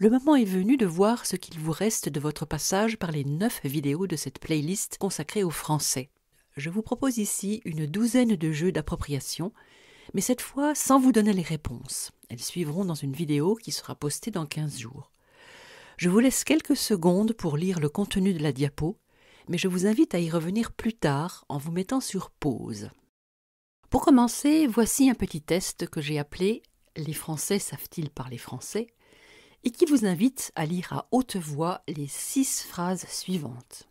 Le moment est venu de voir ce qu'il vous reste de votre passage par les 9 vidéos de cette playlist consacrée au français. Je vous propose ici une douzaine de jeux d'appropriation, mais cette fois sans vous donner les réponses. Elles suivront dans une vidéo qui sera postée dans 15 jours. Je vous laisse quelques secondes pour lire le contenu de la diapo, mais je vous invite à y revenir plus tard en vous mettant sur pause. Pour commencer, voici un petit test que j'ai appelé « Les Français savent-ils parler français ?» et qui vous invite à lire à haute voix les 6 phrases suivantes.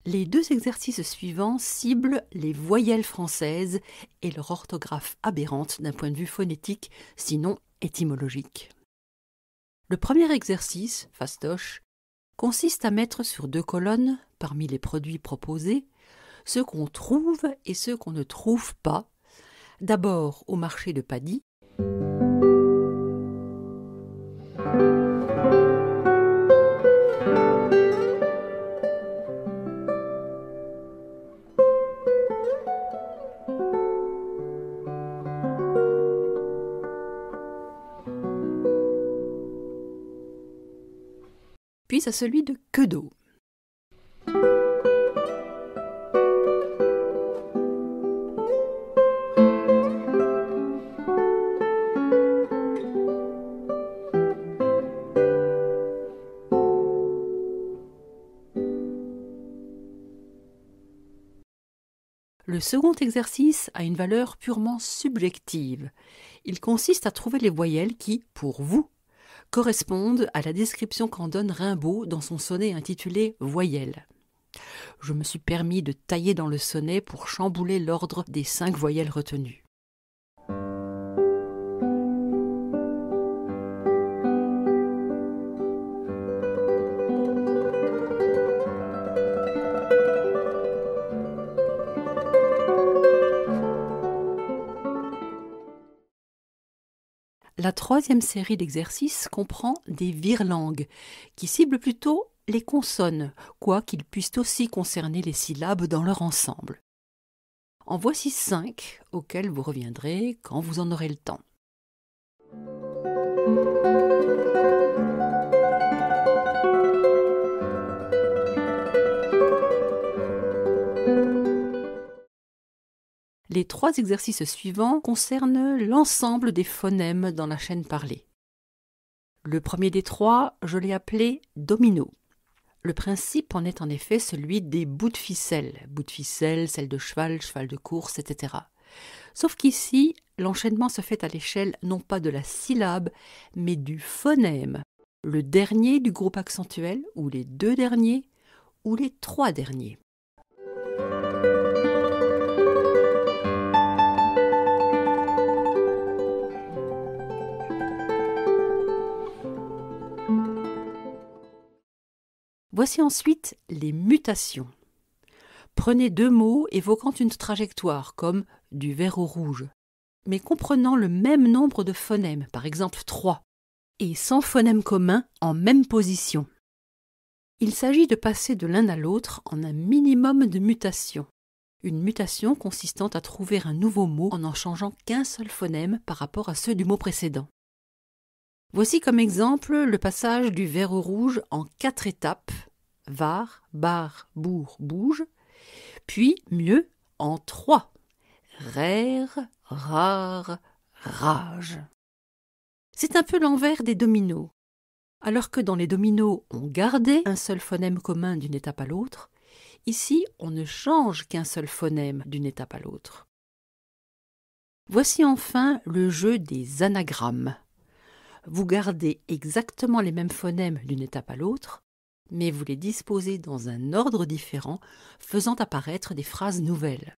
Les 2 exercices suivants ciblent les voyelles françaises et leur orthographe aberrante d'un point de vue phonétique, sinon étymologique. Le premier exercice, fastoche, consiste à mettre sur 2 colonnes, parmi les produits proposés, ceux qu'on trouve et ceux qu'on ne trouve pas, d'abord au marché de Paddy, puis à celui de Queue d'eau. Le second exercice a une valeur purement subjective. Il consiste à trouver les voyelles qui, pour vous, correspondent à la description qu'en donne Rimbaud dans son sonnet intitulé « Voyelles ». Je me suis permis de tailler dans le sonnet pour chambouler l'ordre des 5 voyelles retenues. La troisième série d'exercices comprend des virelangues, qui ciblent plutôt les consonnes, quoiqu'ils puissent aussi concerner les syllabes dans leur ensemble. En voici 5 auxquels vous reviendrez quand vous en aurez le temps. Les 3 exercices suivants concernent l'ensemble des phonèmes dans la chaîne parlée. Le premier des 3, je l'ai appelé domino. Le principe en est en effet celui des bouts de ficelle, selle de cheval, cheval de course, etc. Sauf qu'ici, l'enchaînement se fait à l'échelle non pas de la syllabe, mais du phonème, le dernier du groupe accentuel, ou les 2 derniers, ou les 3 derniers. Voici ensuite les mutations. Prenez 2 mots évoquant une trajectoire, comme du vert au rouge, mais comprenant le même nombre de phonèmes, par exemple 3, et sans phonème commun en même position. Il s'agit de passer de l'un à l'autre en un minimum de mutations. Une mutation consistant à trouver un nouveau mot en n'en changeant qu'un seul phonème par rapport à ceux du mot précédent. Voici comme exemple le passage du vert au rouge en 4 étapes, var, bar, bourg, bouge, puis mieux en 3, rare, rare, rage. C'est un peu l'envers des dominos. Alors que dans les dominos, on gardait un seul phonème commun d'une étape à l'autre, ici on ne change qu'un seul phonème d'une étape à l'autre. Voici enfin le jeu des anagrammes. Vous gardez exactement les mêmes phonèmes d'une étape à l'autre, mais vous les disposez dans un ordre différent, faisant apparaître des phrases nouvelles.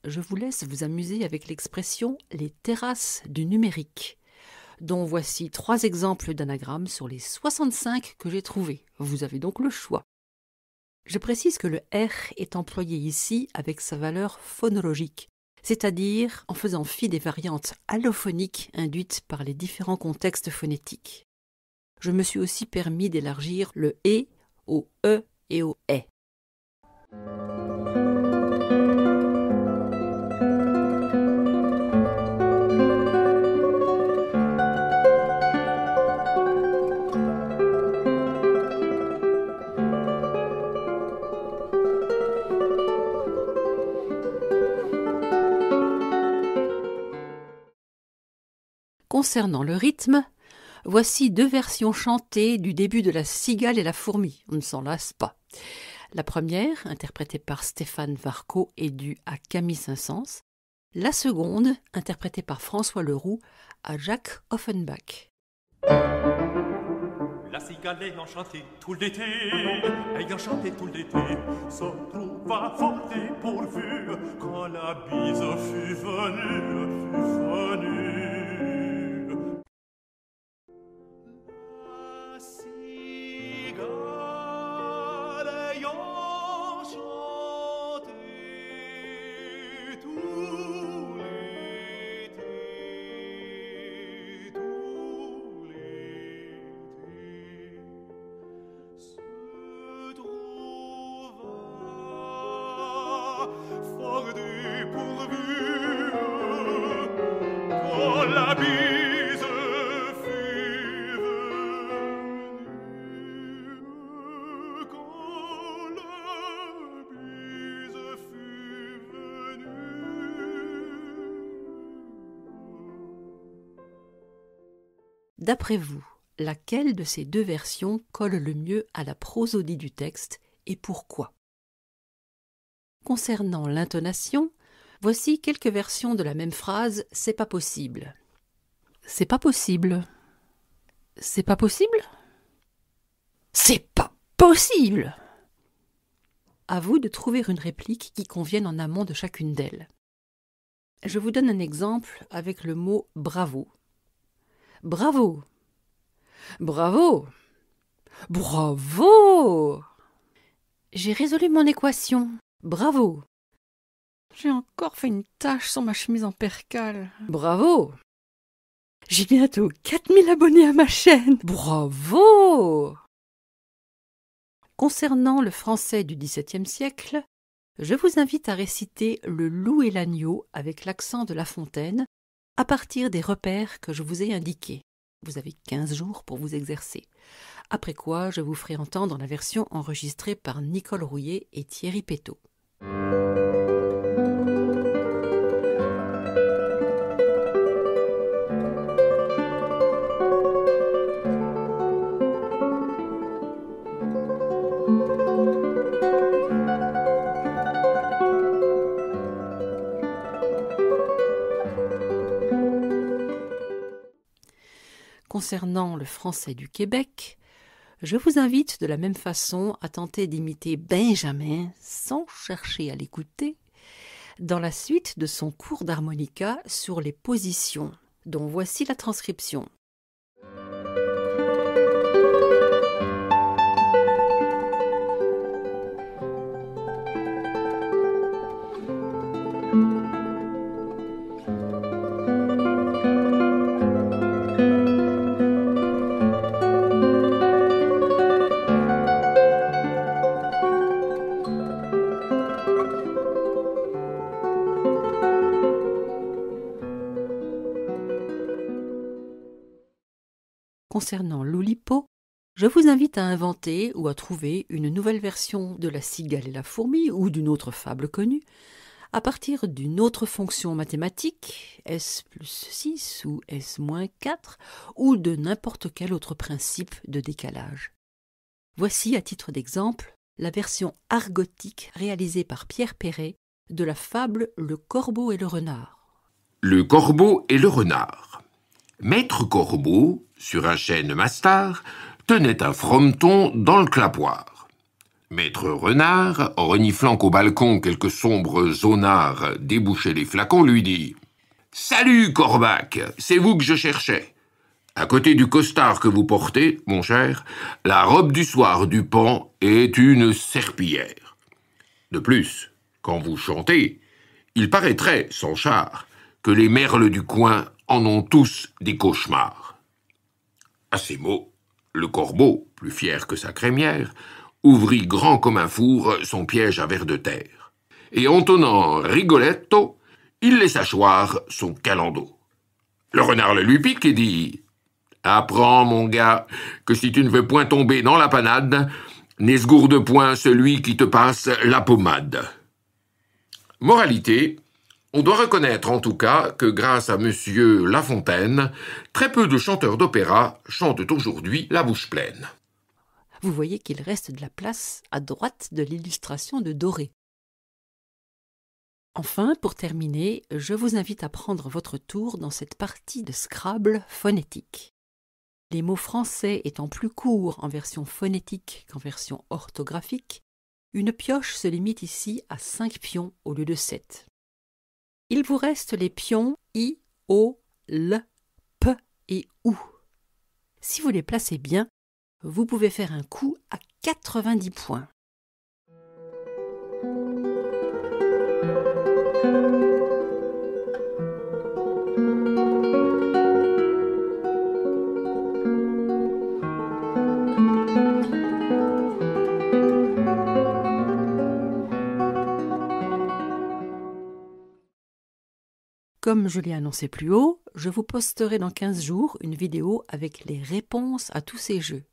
Je vous laisse vous amuser avec l'expression « les terrasses du numérique », dont voici 3 exemples d'anagrammes sur les 65 que j'ai trouvés. Vous avez donc le choix. Je précise que le R est employé ici avec sa valeur phonologique, c'est-à-dire en faisant fi des variantes allophoniques induites par les différents contextes phonétiques. Je me suis aussi permis d'élargir le « et » au « e » et au « est ». Concernant le rythme, voici 2 versions chantées du début de La Cigale et la Fourmi. On ne s'en lasse pas. La première, interprétée par Stéphane Varco et due à Camille Saint-Saëns. La seconde, interprétée par François Leroux, à Jacques Offenbach. La cigale ayant chanté tout l'été, ayant chanté tout l'été, se trouva fort dépourvue quand la bise fut venue. La cigale ayant chanté tout l'été, se trouva fort dépourvue quand la bise fut venue, quand la bise fut venue. D'après vous, laquelle de ces 2 versions colle le mieux à la prosodie du texte et pourquoi? Concernant l'intonation, voici quelques versions de la même phrase « c'est pas possible ». C'est pas possible. C'est pas possible? C'est pas possible! À vous de trouver une réplique qui convienne en amont de chacune d'elles. Je vous donne un exemple avec le mot « bravo ». Bravo! Bravo! Bravo! J'ai résolu mon équation. Bravo! J'ai encore fait une tache sur ma chemise en percale. Bravo! J'ai bientôt 4000 abonnés à ma chaîne. Bravo! Concernant le français du XVIIe siècle, je vous invite à réciter Le Loup et l'Agneau avec l'accent de La Fontaine à partir des repères que je vous ai indiqués. Vous avez 15 jours pour vous exercer. Après quoi, je vous ferai entendre la version enregistrée par Nicole Rouillet et Thierry Pétot. Concernant le français du Québec, je vous invite de la même façon à tenter d'imiter Benjamin, sans chercher à l'écouter, dans la suite de son cours d'harmonica sur les positions, dont voici la transcription. Concernant l'Oulipo, je vous invite à inventer ou à trouver une nouvelle version de La Cigale et la Fourmi ou d'une autre fable connue à partir d'une autre fonction mathématique, S plus 6 ou S moins 4, ou de n'importe quel autre principe de décalage. Voici à titre d'exemple la version argotique réalisée par Pierre Perret de la fable Le Corbeau et le Renard. Le Corbeau et le Renard. Maître Corbeau, sur un chêne mastard, tenait un frometon dans le clapoir. Maître Renard, reniflant qu'au balcon quelques sombres zonards débouchaient les flacons, lui dit « Salut, Corbac, c'est vous que je cherchais. À côté du costard que vous portez, mon cher, la robe du soir du pan est une serpillière. De plus, quand vous chantez, Il paraîtrait, sans char, que les merles du coin en ont tous des cauchemars. À ces mots, le corbeau, plus fier que sa crémière, ouvrit grand comme un four son piège à vers de terre. Et entonnant Rigoletto, il laissa choir son calendo. Le renard le lui pique et dit « Apprends, mon gars, que si tu ne veux point tomber dans la panade, n'esgourde point celui qui te passe la pommade. » Moralité, on doit reconnaître en tout cas que grâce à Monsieur La Fontaine, très peu de chanteurs d'opéra chantent aujourd'hui la bouche pleine. Vous voyez qu'il reste de la place à droite de l'illustration de Doré. Enfin, pour terminer, je vous invite à prendre votre tour dans cette partie de Scrabble phonétique. Les mots français étant plus courts en version phonétique qu'en version orthographique, une pioche se limite ici à 5 pions au lieu de 7. Il vous reste les pions I, O, L, P et OU. Si vous les placez bien, vous pouvez faire un coup à 90 points. Comme je l'ai annoncé plus haut, je vous posterai dans 15 jours une vidéo avec les réponses à tous ces jeux.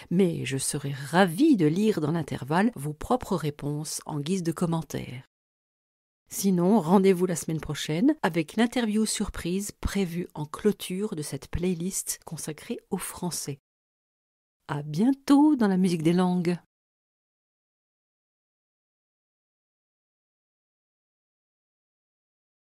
Mais je serai ravie de lire dans l'intervalle vos propres réponses en guise de commentaires. Sinon, rendez-vous la semaine prochaine avec l'interview surprise prévue en clôture de cette playlist consacrée au français. À bientôt dans la musique des langues.